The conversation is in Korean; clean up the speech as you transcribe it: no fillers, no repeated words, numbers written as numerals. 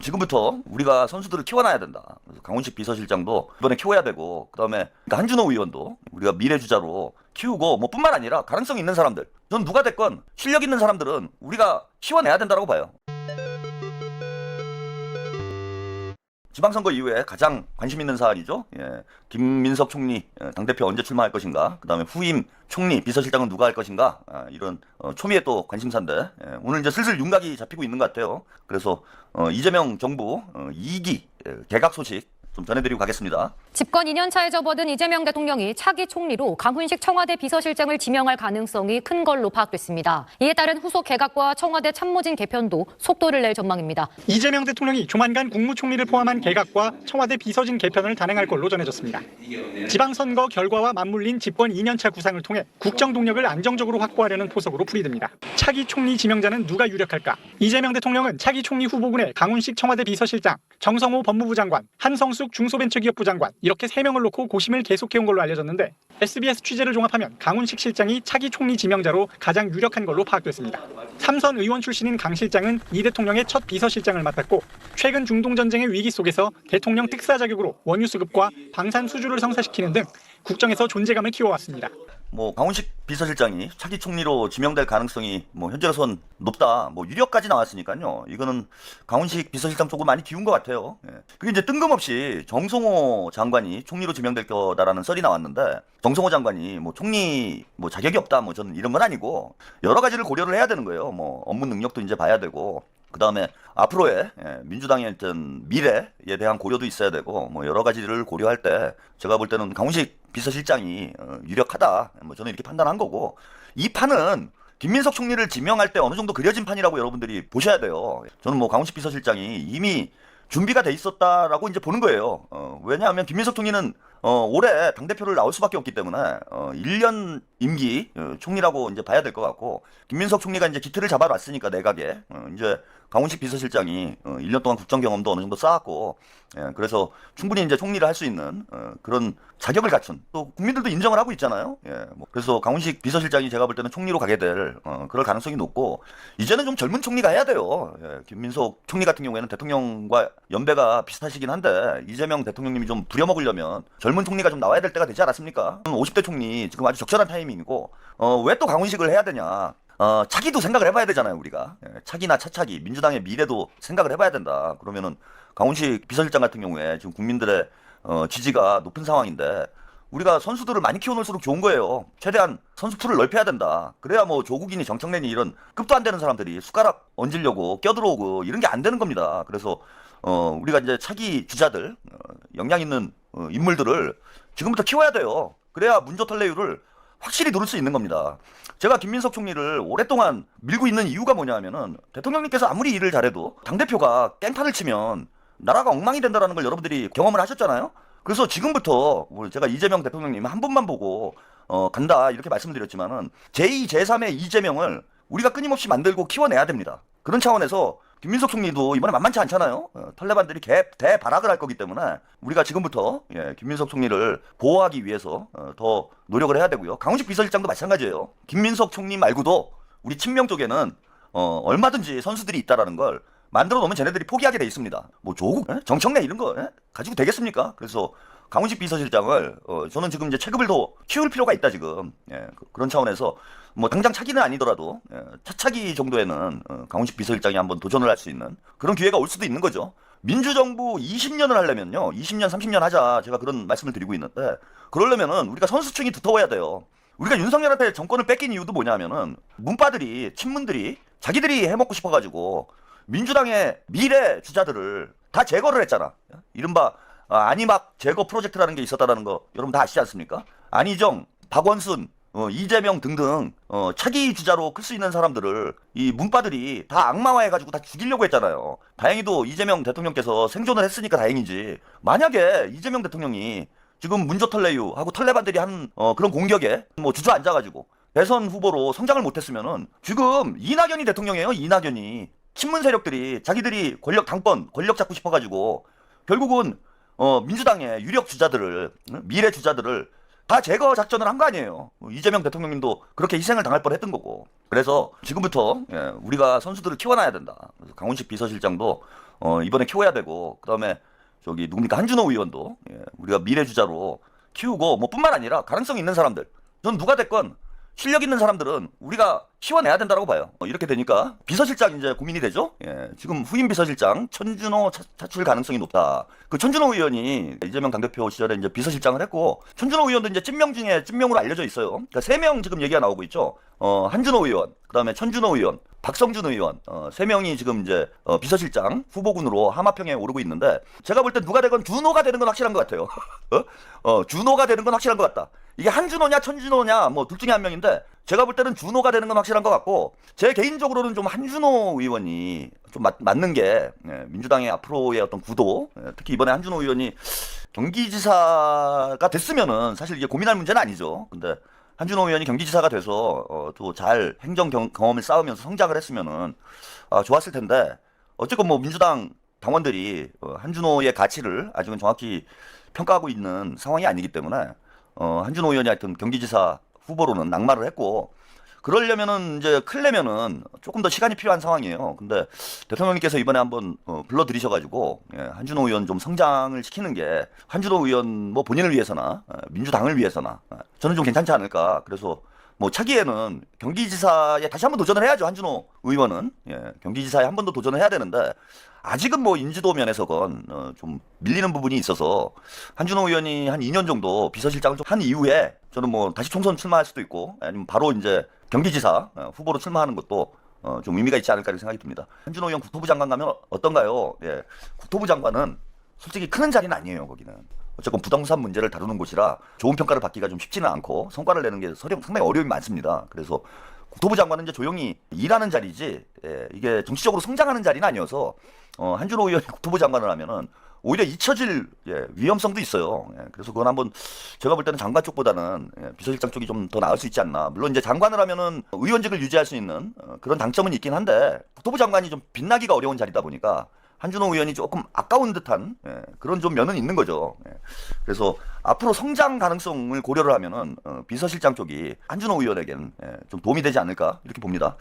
지금부터 우리가 선수들을 키워놔야 된다. 그래서 강훈식 비서실장도 이번에 키워야 되고, 그다음에 한준호 의원도 우리가 미래 주자로 키우고, 뭐 뿐만 아니라 가능성 있는 사람들, 전 누가 됐건 실력 있는 사람들은 우리가 키워내야 된다고 봐요. 지방선거 이후에 가장 관심 있는 사안이죠. 김민석 총리 당대표 언제 출마할 것인가, 그 다음에 후임 총리 비서실장은 누가 할 것인가, 이런 초미의 또 관심사인데, 오늘 이제 슬슬 윤곽이 잡히고 있는 것 같아요. 그래서 이재명 정부 2기 개각 소식 좀 전해드리고 가겠습니다. 집권 2년 차에 접어든 이재명 대통령이 차기 총리로 강훈식 청와대 비서실장을 지명할 가능성이 큰 걸로 파악됐습니다. 이에 따른 후속 개각과 청와대 참모진 개편도 속도를 낼 전망입니다. 이재명 대통령이 조만간 국무총리를 포함한 개각과 청와대 비서진 개편을 단행할 걸로 전해졌습니다. 지방선거 결과와 맞물린 집권 2년차 구상을 통해 국정 동력을 안정적으로 확보하려는 포석으로 풀이됩니다. 차기 총리 지명자는 누가 유력할까? 이재명 대통령은 차기 총리 후보군에 강훈식 청와대 비서실장, 정성호 법무부 장관, 한성숙 중소벤처기업부 장관 이렇게 3명을 놓고 고심을 계속해온 걸로 알려졌는데, SBS 취재를 종합하면 강훈식 실장이 차기 총리 지명자로 가장 유력한 걸로 파악됐습니다. 삼선 의원 출신인 강 실장은 이 대통령의 첫 비서실장을 맡았고, 최근 중동전쟁의 위기 속에서 대통령 특사 자격으로 원유 수급과 방산 수주를 성사시키는 등 국정에서 존재감을 키워왔습니다. 강훈식 비서실장이 차기 총리로 지명될 가능성이 현재로선 높다, 유력까지 나왔으니까요. 이거는 강훈식 비서실장 쪽으로 많이 기운 것 같아요. 그게 이제 뜬금없이 정성호 장관이 총리로 지명될 거다라는 썰이 나왔는데, 정성호 장관이 총리 자격이 없다, 저는 이런 건 아니고, 여러 가지를 고려를 해야 되는 거예요. 업무 능력도 이제 봐야 되고, 그 다음에 앞으로의 민주당의 어떤 미래에 대한 고려도 있어야 되고, 여러 가지를 고려할 때 제가 볼 때는 강훈식 비서실장이 유력하다, 저는 이렇게 판단한 거고, 이 판은 김민석 총리를 지명할 때 어느 정도 그려진 판이라고 여러분들이 보셔야 돼요. 저는 강훈식 비서실장이 이미 준비가 돼 있었다라고 이제 보는 거예요. 왜냐하면 김민석 총리는 올해 당대표를 나올 수밖에 없기 때문에 1년 임기 총리라고 이제 봐야 될 것 같고, 김민석 총리가 이제 기틀을 잡아놨으니까 내각에 이제 강훈식 비서실장이 1년 동안 국정 경험도 어느 정도 쌓았고, 그래서 충분히 이제 총리를 할 수 있는 그런 자격을 갖춘, 또 국민들도 인정을 하고 있잖아요. 그래서 강훈식 비서실장이 제가 볼 때는 총리로 가게 될 그럴 가능성이 높고, 이제는 좀 젊은 총리가 해야 돼요. 김민석 총리 같은 경우에는 대통령과 연배가 비슷하시긴 한데, 이재명 대통령님이 좀 부려먹으려면 젊은 총리가 좀 나와야 될 때가 되지 않았습니까? 50대 총리 지금 아주 적절한 타이밍이고, 왜 또 강훈식을 해야 되냐? 차기도 생각을 해봐야 되잖아요, 우리가. 차기나 차차기, 민주당의 미래도 생각을 해봐야 된다. 그러면은 강훈식 비서실장 같은 경우에 지금 국민들의 지지가 높은 상황인데, 우리가 선수들을 많이 키워놓을수록 좋은 거예요. 최대한 선수풀을 넓혀야 된다. 그래야 조국이니 정청래니 이런 급도 안 되는 사람들이 숟가락 얹으려고 껴들어오고 이런 게 안 되는 겁니다. 그래서 우리가 이제 차기 주자들, 역량 있는 인물들을 지금부터 키워야 돼요. 그래야 문조털레유를 확실히 누를 수 있는 겁니다. 제가 김민석 총리를 오랫동안 밀고 있는 이유가 뭐냐면은, 대통령님께서 아무리 일을 잘해도 당대표가 깽판을 치면 나라가 엉망이 된다는 걸 여러분들이 경험을 하셨잖아요. 그래서 지금부터 제가 이재명 대통령님 한 분만 보고 간다 이렇게 말씀드렸지만은, 제2, 제3의 이재명을 우리가 끊임없이 만들고 키워내야 됩니다. 그런 차원에서 김민석 총리도 이번에 만만치 않잖아요. 털레반들이 대발악을 할 거기 때문에 우리가 지금부터 김민석 총리를 보호하기 위해서 더 노력을 해야 되고요. 강훈식 비서실장도 마찬가지예요. 김민석 총리 말고도 우리 친명 쪽에는 얼마든지 선수들이 있다라는 걸 만들어 놓으면 쟤네들이 포기하게 돼 있습니다. 조국, 정청래 이런 거 가지고 되겠습니까? 그래서 강훈식 비서실장을 저는 지금 이제 체급을 더 키울 필요가 있다 지금. 그런 차원에서 당장 차기는 아니더라도 차차기 정도에는 강훈식 비서실장이 한번 도전을 할 수 있는 그런 기회가 올 수도 있는 거죠. 민주정부 20년을 하려면요, 20년, 30년 하자, 제가 그런 말씀을 드리고 있는데, 그러려면은 우리가 선수층이 두터워야 돼요. 우리가 윤석열한테 정권을 뺏긴 이유도 뭐냐면은, 문빠들이, 친문들이 자기들이 해먹고 싶어가지고 민주당의 미래 주자들을 다 제거를 했잖아. 이른바 안희막 제거 프로젝트라는 게 있었다는 거 여러분 다 아시지 않습니까? 안희정, 박원순, 이재명 등등 차기 주자로 클 수 있는 사람들을 이 문빠들이 다 악마화해가지고 다 죽이려고 했잖아요. 다행히도 이재명 대통령께서 생존을 했으니까 다행이지, 만약에 이재명 대통령이 지금 문조털레유하고 털레반들이 한 그런 공격에 주저앉아가지고 대선 후보로 성장을 못했으면은, 지금 이낙연이 대통령이에요. 이낙연이. 친문 세력들이 자기들이 권력 잡고 싶어가지고 결국은 민주당의 유력 주자들을, 미래 주자들을 다 제거 작전을 한 거 아니에요. 이재명 대통령님도 그렇게 희생을 당할 뻔했던 거고. 그래서 지금부터 우리가 선수들을 키워놔야 된다. 그래서 강훈식 비서실장도 이번에 키워야 되고, 그다음에 저기 누굽니까 한준호 의원도 우리가 미래 주자로 키우고 뭐 뿐만 아니라 가능성 있는 사람들, 전 누가 됐건 실력 있는 사람들은 우리가 키워내야 된다고 봐요. 이렇게 되니까 비서실장 이제 고민이 되죠. 지금 후임 비서실장 천준호 차출 가능성이 높다. 그 천준호 의원이 이재명 당대표 시절에 이제 비서실장을 했고, 천준호 의원도 이제 찐명 중에 찐명으로 알려져 있어요. 그러니까 3명 지금 얘기가 나오고 있죠. 한준호 의원, 그다음에 천준호 의원, 박성준 의원, 3명이 지금 이제 비서실장 후보군으로 하마평에 오르고 있는데, 제가 볼 땐 누가 되건 준호가 되는 건 확실한 것 같아요. 준호가 되는 건 확실한 것 같다. 이게 한준호냐 천준호냐 뭐 둘 중에 한 명인데, 제가 볼 때는 준호가 되는 건 확실한 것 같고, 제 개인적으로는 좀 한준호 의원이 좀 맞는 게, 민주당의 앞으로의 어떤 구도, 특히 이번에 한준호 의원이 경기지사가 됐으면은 사실 이게 고민할 문제는 아니죠. 근데 한준호 의원이 경기지사가 돼서 또 잘 행정 경험을 쌓으면서 성장을 했으면은 좋았을 텐데, 어쨌건 뭐 민주당 당원들이 한준호의 가치를 아직은 정확히 평가하고 있는 상황이 아니기 때문에 한준호 의원이 하여튼 경기지사 후보로는 낙마를 했고, 그러려면은 이제 클려면은 조금 더 시간이 필요한 상황이에요. 근데 대통령님께서 이번에 한번 불러들이셔가지고 한준호 의원 좀 성장을 시키는 게 한준호 의원 뭐 본인을 위해서나 민주당을 위해서나 저는 좀 괜찮지 않을까. 그래서 뭐 차기에는 경기지사에 다시 한번 도전을 해야죠. 한준호 의원은 경기지사에 한 번 더 도전을 해야 되는데, 아직은 뭐 인지도 면에서건 좀 밀리는 부분이 있어서 한준호 의원이 한 2년 정도 비서실장을 좀 한 이후에 저는 뭐 다시 총선 출마할 수도 있고, 아니면 바로 이제 경기지사 후보로 출마하는 것도 좀 의미가 있지 않을까 생각이 듭니다. 한준호 의원 국토부 장관 가면 어떤가요? 국토부 장관은 솔직히 크는 자리는 아니에요. 거기는 어쨌건 부동산 문제를 다루는 곳이라 좋은 평가를 받기가 좀 쉽지는 않고 성과를 내는 게 상당히 어려움이 많습니다. 그래서 국토부 장관은 이제 조용히 일하는 자리지, 이게 정치적으로 성장하는 자리는 아니어서 한준호 의원이 국토부 장관을 하면은 오히려 잊혀질 위험성도 있어요. 그래서 그건 한번 제가 볼 때는 장관 쪽보다는 비서실장 쪽이 좀 더 나을 수 있지 않나. 물론 이제 장관을 하면은 의원직을 유지할 수 있는 그런 장점은 있긴 한데, 국토부 장관이 좀 빛나기가 어려운 자리다 보니까 한준호 의원이 조금 아까운 듯한 그런 좀 면은 있는 거죠. 그래서 앞으로 성장 가능성을 고려를 하면은 비서실장 쪽이 한준호 의원에겐 좀 도움이 되지 않을까 이렇게 봅니다.